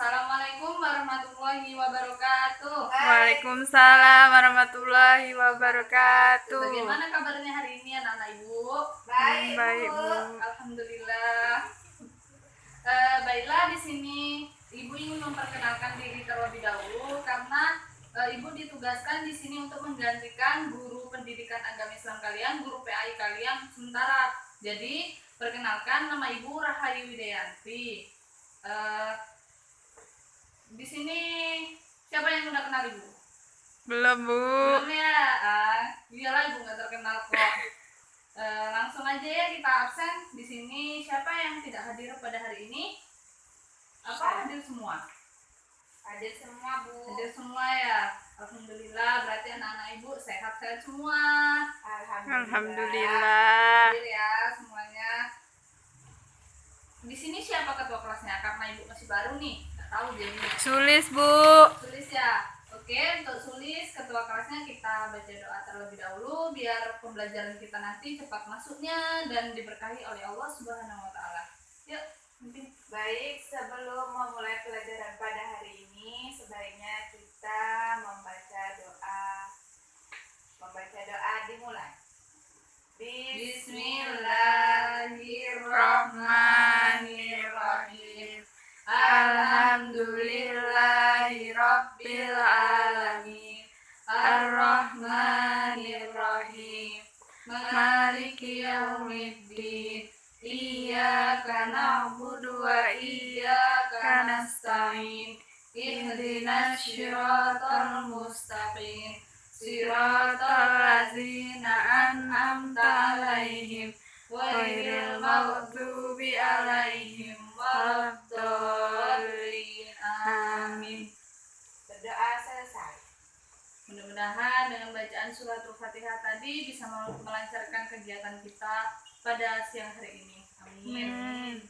Assalamualaikum warahmatullahi wabarakatuh. Waalaikumsalam warahmatullahi wabarakatuh. Bagaimana kabarnya hari ini anak-anak ibu? Baik, Bu. Alhamdulillah. Baiklah, di sini ibu ingin memperkenalkan diri terlebih dahulu karena ibu ditugaskan di sini untuk menggantikan guru pendidikan agama Islam kalian, guru PAI kalian sementara. Jadi perkenalkan, nama ibu Rahayu Widayanti. Di sini siapa yang udah kenal ibu? Belum, Bu. Belum ya? Iyalah, ibu nggak terkenal kok. Langsung aja ya kita absen. Di sini siapa yang tidak hadir pada hari ini? Apa hadir semua? Hadir semua, Bu. Hadir semua ya. Alhamdulillah, berarti anak-anak ibu sehat-sehat semua. Alhamdulillah. Hadir ya semuanya. Di sini siapa ketua kelasnya? Karena ibu masih baru nih, nggak tahu jadinya. Sulis, Bu. Sulis ya. Oke, untuk Sulis ketua kelasnya kita baca doa terlebih dahulu biar pembelajaran kita nanti cepat masuknya dan diberkahi oleh Allah Subhanahu wa taala. Yuk, mungkin. Baik, sebelum memulai pelajaran pada hari ini, sebaiknya kita membaca doa. Dimulai. Bismillahirrahmanirrahim. Alhamdulillahirabbil alamin. Arrahmanirrahim. Maliki yaumiddin. Iyyaka na'budu wa iyyaka nasta'in. Ihdinas syiratal mustaqim. Siratal ladzina an'amta 'alaihim ghairil maghdubi 'alaihim waladdallin. Amin. Berdoa selesai. Mudah-mudahan dengan bacaan surat Al-Fatihah tadi bisa melancarkan kegiatan kita pada siang hari ini. Amin.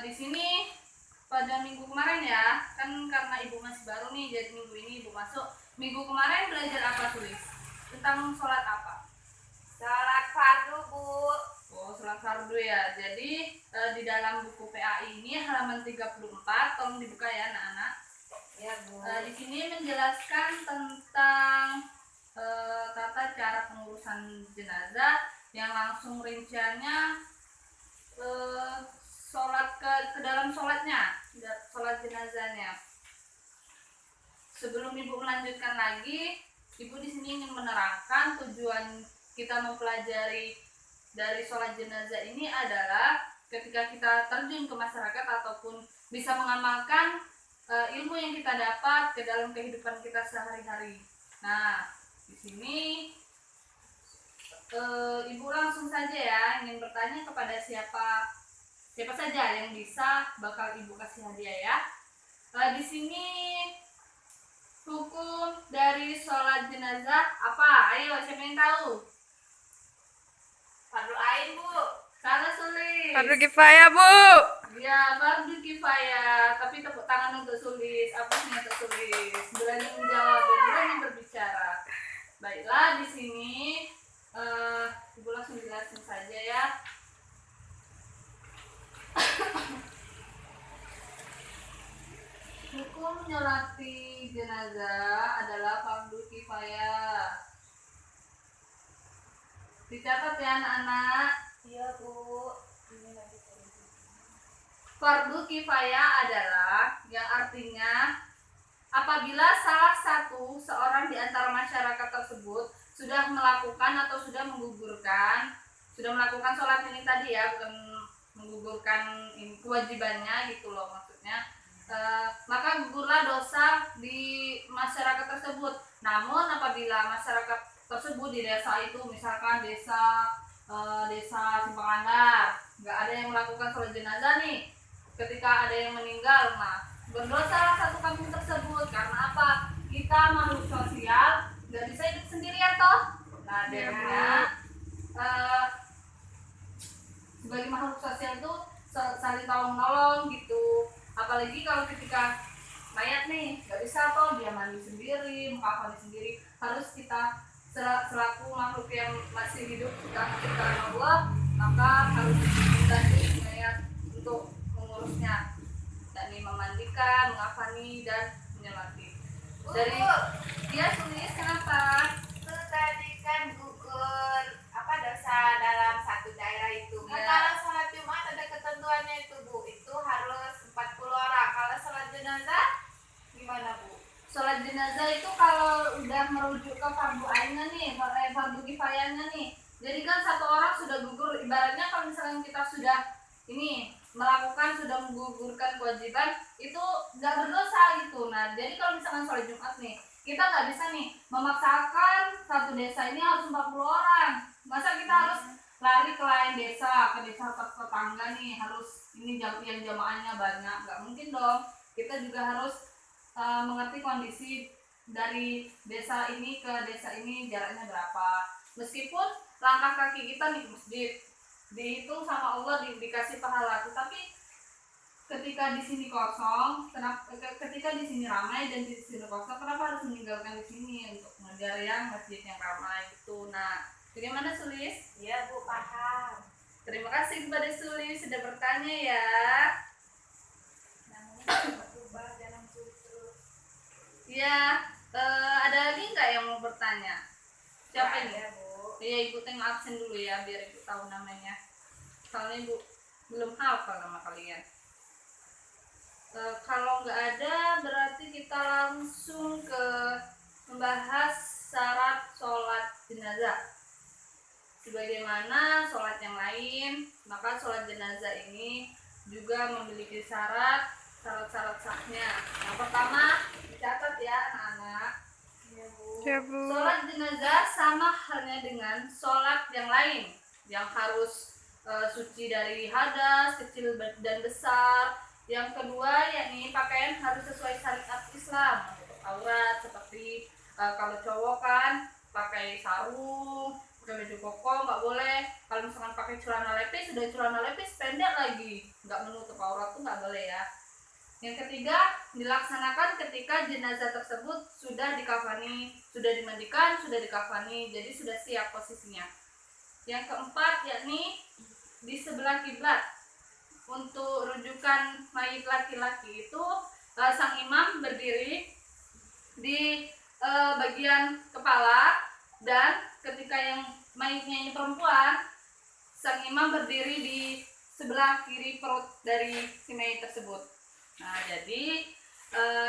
Di sini pada minggu kemarin ya, kan karena ibu masih baru nih, jadi minggu ini ibu masuk. Minggu kemarin belajar apa, Sulis? Tentang sholat apa? Sholat fardu, Bu. Oh, sholat fardu ya. Jadi di dalam buku PAI ini halaman 34, tolong dibuka ya anak-anak. Ya, Bu. Di sini menjelaskan tentang tata cara pengurusan jenazah yang langsung rinciannya sholat ke dalam sholatnya, sholat jenazahnya. Sebelum ibu melanjutkan lagi, ibu di sini ingin menerangkan tujuan kita mempelajari dari sholat jenazah ini adalah ketika kita terjun ke masyarakat ataupun bisa mengamalkan ilmu yang kita dapat ke dalam kehidupan kita sehari-hari. Nah, di sini ibu langsung saja ya ingin bertanya kepada siapa saja yang bisa bakal ibu kasih hadiah ya. Di sini hukum dari sholat jenazah apa? Ayo, siapa yang tahu? Fardu ain, Bu. Salah, Sulis. Fardu kifayah, Bu. Ya, fardu kifayah. Tapi tepuk tangan untuk Sulis. Apa sih untuk Sulis? Berani menjawab dan berani berbicara. Baiklah, di sini ibu langsung jelasin saja ya. Hukum nyolati jenazah adalah fardu kifayah. Dicatat ya anak-anak. Iya, Bu. Fardu kifayah adalah yang artinya apabila salah satu seorang di antara masyarakat tersebut sudah melakukan atau sudah melakukan sholat ini tadi ya, bukan menggugurkan ini kewajibannya gitu loh maksudnya. Maka gugurlah dosa di masyarakat tersebut. Namun apabila masyarakat tersebut di desa itu, misalkan desa Simpang Landar, nggak ada yang melakukan sholat jenazah nih, ketika ada yang meninggal, nah berdosalah satu kampung tersebut. Karena apa? Kita makhluk sosial, nggak bisa hidup sendirian toh. Nah, jadinya sebagai makhluk sosial itu saling tolong menolong gitu. Apalagi kalau ketika mayat nih nggak bisa toh dia mandi sendiri, mengkafani sendiri, harus kita selaku makhluk yang masih hidup kita ciptaan Allah, maka harus membantu mayat untuk mengurusnya, yakni memandi memandikan, mengafani dan menyolati. Bu, Dari Bu, dia tulis kenapa? itu tadi kan gugur apa dosa dalam satu daerah itu. Kan Ya. kalau sholat Jumat ada ketentuannya itu Bu, itu harus 40 orang. Kalau sholat jenazah gimana Bu? Sholat jenazah itu kalau udah merujuk ke fardu ainnya nih, fardu kifayahnya nih. Jadi kan satu orang sudah gugur, ibaratnya kalau misalnya kita sudah ini melakukan, sudah menggugurkan kewajiban, itu nggak berdosa gitu. Nah, jadi kalau misalkan sholat Jumat nih, kita nggak bisa nih memaksakan satu desa ini harus 40 orang. Masa kita harus lari ke lain desa, ke desa tetangga nih, harus ini yang jamaahnya banyak, nggak mungkin dong. Kita juga harus mengerti kondisi dari desa ini ke desa ini jaraknya berapa. Meskipun langkah kaki kita nih ke masjid dihitung sama Allah, dikasih pahala, tetapi ketika di sini kosong, ketika di sini ramai dan di sini kosong, kenapa harus meninggalkan di sini untuk mengejar yang masjid yang ramai itu? Nah, bagaimana Sulis? Iya Bu, paham. Terima kasih kepada Sulis sudah bertanya ya. Namanya berubah, jangan sulit terus. Ya, ada lagi nggak yang mau bertanya? Siapa ini? Ada Bu. Iya, Ibu tengok absen dulu ya, biar Ibu tahu namanya. Soalnya Ibu belum hafal nama kalian. Kalau nggak ada, berarti kita langsung ke membahas syarat sholat jenazah. Sebagaimana sholat yang lain, maka sholat jenazah ini juga memiliki syarat-syarat sahnya. Yang pertama, dicatat ya anak-anak. Iya Bu. Ya, Bu. Sholat jenazah sama halnya dengan sholat yang lain yang harus suci dari hadas, kecil dan besar. Yang kedua, yakni pakaian harus sesuai syariat Islam. Untuk aurat seperti kalau cowok kan pakai sarung, pakai baju koko nggak boleh. Kalau misalkan pakai celana lepis, sudah celana lepis pendek lagi, nggak menutup aurat tuh nggak boleh ya. Yang ketiga, dilaksanakan ketika jenazah tersebut sudah dikafani, sudah dimandikan, sudah dikafani, jadi sudah siap posisinya. Yang keempat, yakni di sebelah kiblat. Untuk rujukan mayit laki-laki itu, sang imam berdiri di bagian kepala, dan ketika yang mayitnya ini perempuan, sang imam berdiri di sebelah kiri perut dari si mayit tersebut. Nah, jadi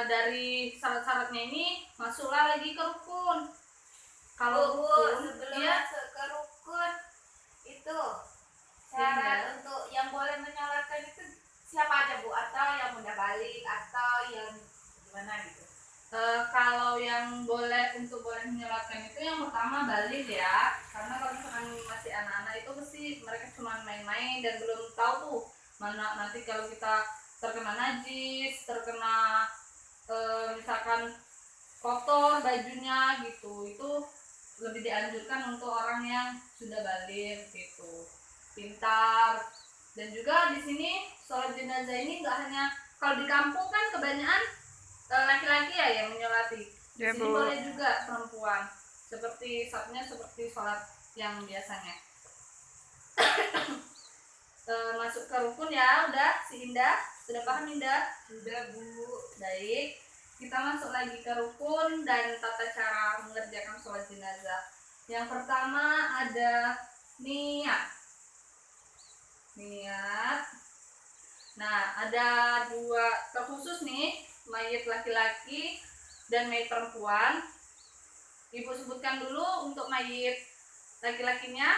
dari syarat-syaratnya ini masuklah lagi ke rukun. Kalau Bu, rukun, sebelum ya, masuk ke rukun itu syarat untuk yang boleh menyolatkan itu siapa aja Bu? Atau yang udah balik atau yang gimana gitu? kalau yang boleh menyolatkan itu yang pertama balik ya, karena kalau misalkan masih anak-anak itu pasti mereka cuma main-main dan belum tahu tuh mana nanti kalau kita terkena najis, terkena misalkan kotor bajunya gitu, itu lebih dianjurkan untuk orang yang sudah balik gitu, pintar. Dan juga di sini sholat jenazah ini nggak hanya, kalau di kampung kan kebanyakan laki-laki ya yang menyolati. Di Ya, sini Bu. boleh juga perempuan, seperti sholat yang biasanya. Masuk ke rukun ya, udah si Indah sudah paham Indah? Sudah Bu. Baik, kita masuk lagi ke rukun dan tata cara mengerjakan sholat jenazah. Yang pertama ada niat. Nah, ada dua terkhusus nih, mayit laki-laki dan mayit perempuan. Ibu sebutkan dulu untuk mayit laki-lakinya.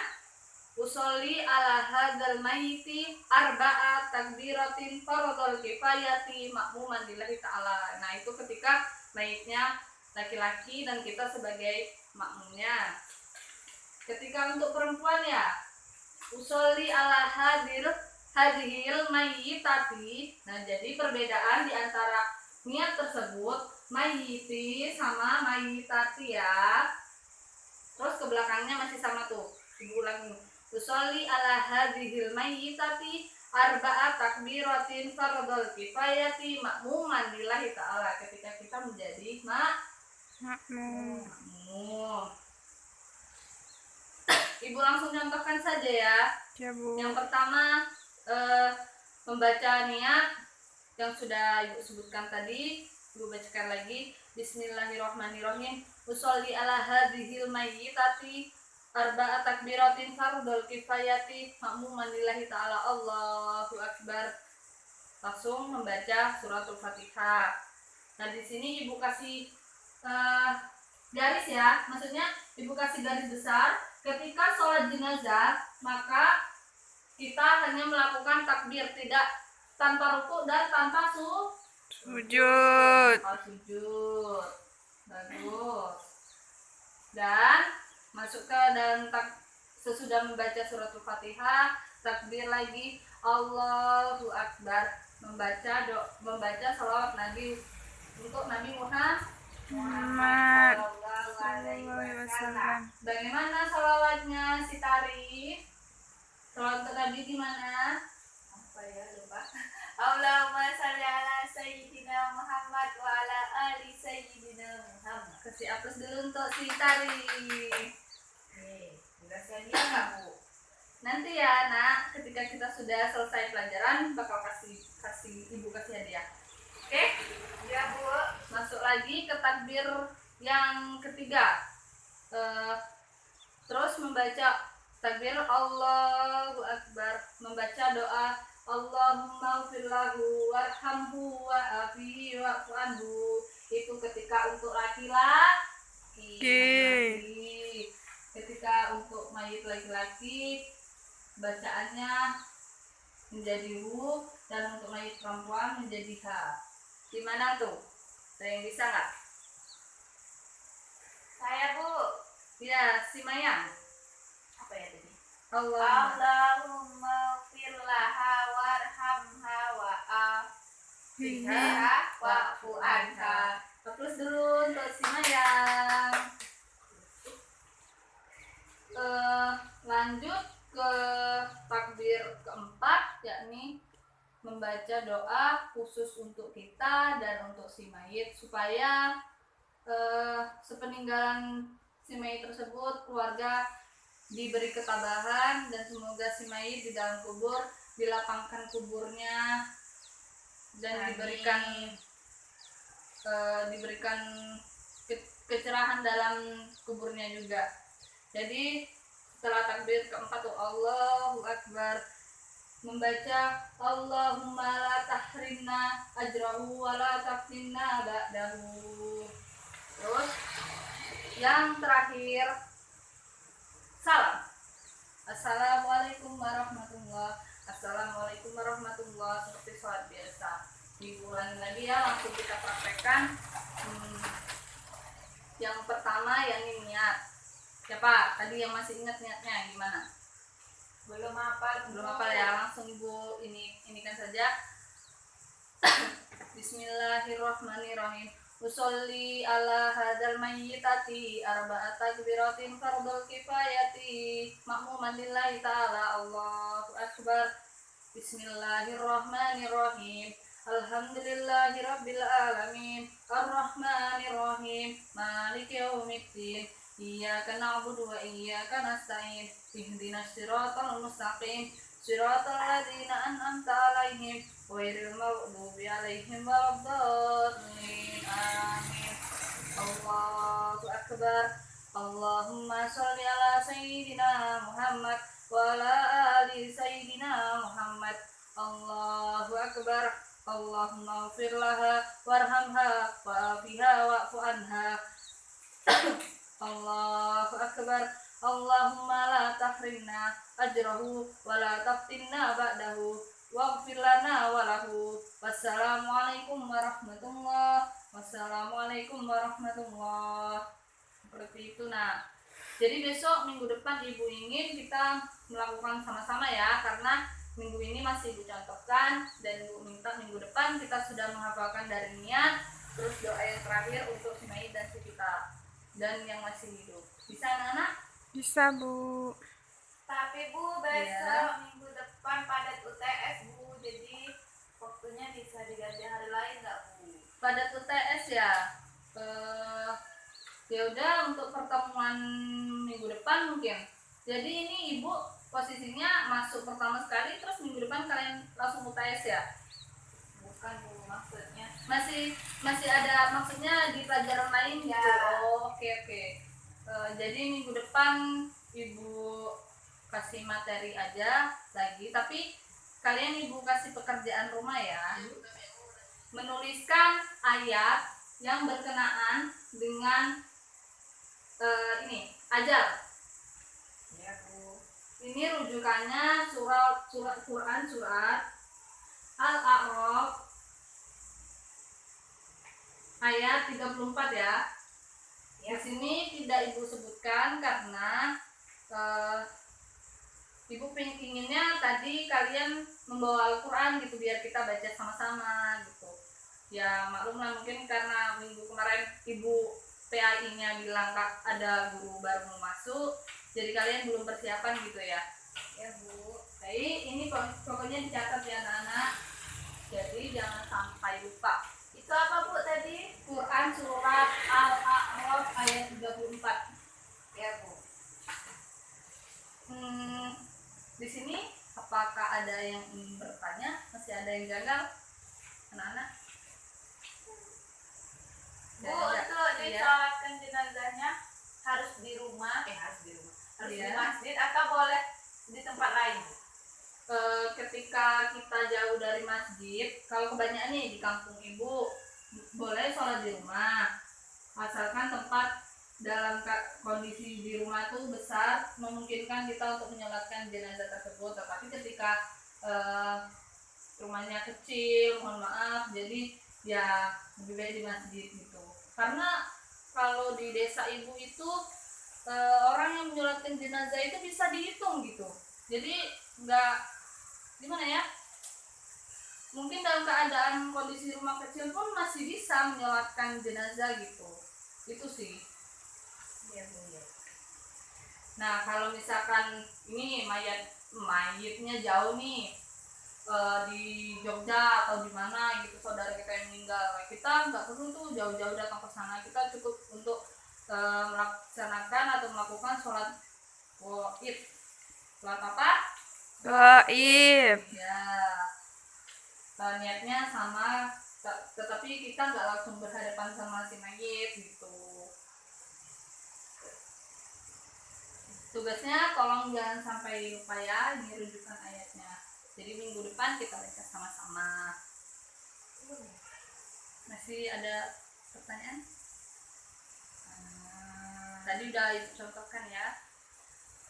Usolli ala hadzal mayyiti arba'a takbiratin fardhul kifayati ma'muman lillahi ta'ala. Nah, itu ketika mayitnya laki-laki dan kita sebagai makmumnya. Ketika untuk perempuan ya, usolli ala hadhil mayyitati. Nah, jadi perbedaan di antara niat tersebut, mayyiti sama mayyitati ya. Terus ke belakangnya masih sama tuh. Ibu ulangi. Usolli ala hadhil mayyitati arba'a takbiratin fardhul kifayati ma'muman lillahi ta'ala. Ketika kita menjadi Makmum. makmum. Ibu langsung contohkan saja ya. Ya, Bu. Yang pertama membaca niat, yang sudah ibu sebutkan tadi. Ibu bacakan lagi. Bismillahirrahmanirrahim. Usolli ala hadhil mayyitati arba'a takbiratin fardul kifayati ma'muman lillahi ta'ala. Allahu akbar. Langsung membaca suratul Fatihah. Nah, di sini ibu kasih garis ya, maksudnya ibu kasih garis besar. Ketika sholat jenazah, maka kita hanya melakukan takbir, tidak tanpa ruku dan tanpa sujud. sujud. Bagus. Dan masuk ke dalam sesudah membaca suratul Fatihah, takbir lagi, Allahu Akbar, membaca salawat Nabi untuk Nabi Muhammad Sallallahu alaihi Alaihi wasallam. wasallam. Bagaimana salawatnya si Tari? Salawat ke Nabi gimana? Apa ya, lupa. Allahumma shalli ala sayyidina Muhammad wa ala ali sayyidina Muhammad. Kasih aplaus dulu untuk si Tari. Nih, jelaskan dia nggak, Bu? Nanti ya nak, ketika kita sudah selesai pelajaran bakal kasih ibu kasih hadiah. Oke? Ya, Bu. Masuk lagi ke takbir yang ketiga. Terus membaca takbir Allahu Akbar, membaca doa Allahumma firlahu warhamhu wa'afihi wa'fu anhu. Itu ketika untuk laki-laki. Ketika untuk mayit laki-laki bacaannya menjadi wu, dan untuk mayit perempuan menjadi ha. Gimana tuh? Ada yang bisa nggak? Saya, Bu. Ya, si Mayang. Apa ya tadi? Allah. Allahumma firlaha warhamha wa'afiha wa'fu anha. Terus dulu untuk si Mayang. Lanjut ke takbir keempat, yakni membaca doa khusus untuk kita dan untuk si mayit, supaya sepeninggalan si mayit tersebut keluarga diberi ketabahan, dan semoga si mayit di dalam kubur dilapangkan kuburnya dan diberikan kecerahan dalam kuburnya juga. Jadi setelah takbir keempat tuh Allahu Akbar, membaca Allahumma la tahrimna ajrahu wa la taftinna ba'dahu. Terus yang terakhir salam. Assalamualaikum warahmatullah. Assalamualaikum warahmatullah, seperti sholat biasa. Diulangi lagi ya, langsung kita praktekkan. Yang pertama yakni niat. Siapa tadi yang masih ingat niatnya gimana? Belum hafal, Belum apa ya, langsung ibu ini kan saja. Bismillahirrahmanirrahim. Usolli ala hadzal mayyitati arba'at takbiratin fardul kifayati ma'muman lillahi ta'ala. Allahu akbar. Bismillahirrahmanirrahim. Alhamdulillahi rabbil alamin. Arrahmanirrahim. Maliki yaumiddin. Iyyaka na'budu wa iyyaka nasta'in. Ihdinas siratal mustaqim. Siratal ladzina an'amta 'alaihim ghairil maghdubi 'alaihim waladdallin. Amin. Allahu akbar. Allahumma shalli ala sayyidina Muhammad wa ala ali sayyidina Muhammad. Allahu akbar. Allahumma ighfir laha warhamha wa'afiha wa'fu anha. Allahu akbar. Allahumma la tahrimna ajrahu wa la taftinna ba'dahu waghfir lana wa lahu. Wassalamualaikum warahmatullahi. Wassalamualaikum warahmatullahi. Seperti itu nak. Jadi besok minggu depan ibu ingin kita melakukan sama-sama ya, karena minggu ini masih ibu contohkan, dan ibu minta minggu depan kita sudah menghafalkan dari niat, terus doa yang terakhir untuk si mayit dan si kita dan yang masih hidup. Bisa anak-anak? Bisa, Bu. Tapi Bu, besok minggu depan padat UTS, Bu. Jadi waktunya bisa diganti hari lain nggak, Bu? Pada UTS ya. Ya udah, untuk pertemuan minggu depan mungkin. Jadi ini ibu posisinya masuk pertama sekali, terus minggu depan kalian langsung UTS ya? Bukan, Bu. masih ada maksudnya di pelajaran lain gitu. Ya. Oh, oke. Jadi minggu depan ibu kasih materi aja lagi, tapi kalian ibu kasih pekerjaan rumah ya, menuliskan ayat yang berkenaan dengan ini ajal. Ya Bu. Ini rujukannya surat Quran surat Al-A'raf ayat 34 ya. Di sini tidak ibu sebutkan karena ibu inginnya tadi kalian membawa Al-Quran gitu biar kita baca sama-sama gitu. Ya maklumlah mungkin karena minggu kemarin ibu PAI-nya bilang ada guru baru mau masuk, jadi kalian belum persiapan gitu ya. Ya Bu. Baik, ini pokoknya dicatat ya anak-anak. Jadi jangan sampai lupa. Itu apa Bu tadi? Quran surat Al-A'raf ayat 34. Ya Bu. Di sini apakah ada yang ingin bertanya? Masih ada yang gagal? Anak-anak? Bu, Ada? untuk Iya. disolatkan jenazahnya harus di rumah, harus di Iya. masjid atau boleh di tempat lain? Ketika kita jauh dari masjid, kalau kebanyakan nih di kampung ibu boleh sholat di rumah, asalkan tempat dalam kondisi di rumah itu besar memungkinkan kita untuk menyolatkan jenazah tersebut. Tetapi ketika rumahnya kecil, mohon maaf, jadi ya lebih baik di masjid gitu. Karena kalau di desa ibu itu orang yang menyolatkan jenazah itu bisa dihitung gitu. Jadi nggak gimana ya, mungkin dalam keadaan kondisi rumah kecil pun masih bisa menyolatkan jenazah gitu. Itu sih. Ya Bu. Ya. Nah kalau misalkan ini mayitnya jauh nih, di Jogja atau di mana gitu saudara kita yang meninggal, kita nggak perlu tuh jauh-jauh datang ke sana. Kita cukup untuk melaksanakan atau melakukan sholat gaib. Sholat apa? Gaib. Ya, niatnya sama, tetapi kita nggak langsung berhadapan sama si mayit gitu. Tugasnya tolong jangan sampai lupa ya, ini rujukan ayatnya. Jadi minggu depan kita baca sama-sama. Masih ada pertanyaan? Tadi udah contohkan ya.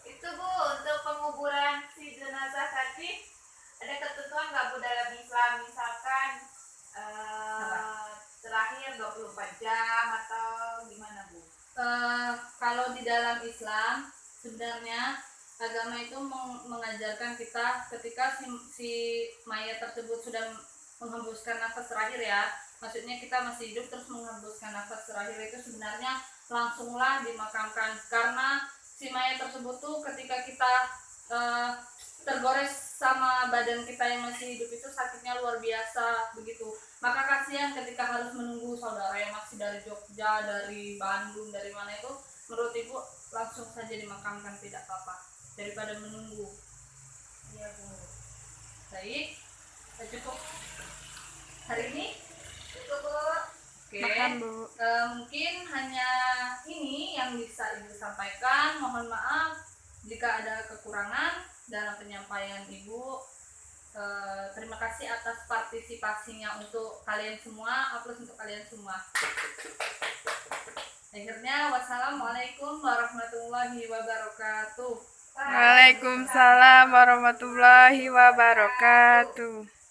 Itu Bu, untuk penguburan si jenazah tadi ada ketentuan nggak Bu dalam Islam, misalkan terakhir 24 jam atau gimana Bu? Kalau di dalam Islam sebenarnya agama itu mengajarkan kita ketika si mayat tersebut sudah menghembuskan nafas terakhir ya, maksudnya kita masih hidup terus menghembuskan nafas terakhir, itu sebenarnya langsunglah dimakamkan. Karena si mayat tersebut tuh ketika kita tergores sama badan kita yang masih hidup itu sakitnya luar biasa begitu. Maka kasihan ketika harus menunggu saudara yang masih dari Jogja, dari Bandung, dari mana itu, menurut ibu langsung saja dimakamkan, tidak apa-apa daripada menunggu. Iya Bu. Baik, cukup hari ini. Itu Bu. Oke. Makan, Bu. Mungkin hanya ini yang bisa ibu sampaikan. Mohon maaf jika ada kekurangan dalam penyampaian ibu. Terima kasih atas partisipasinya untuk kalian semua, aplaus untuk kalian semua. Akhirnya wassalamualaikum warahmatullahi wabarakatuh. Waalaikumsalam warahmatullahi wabarakatuh.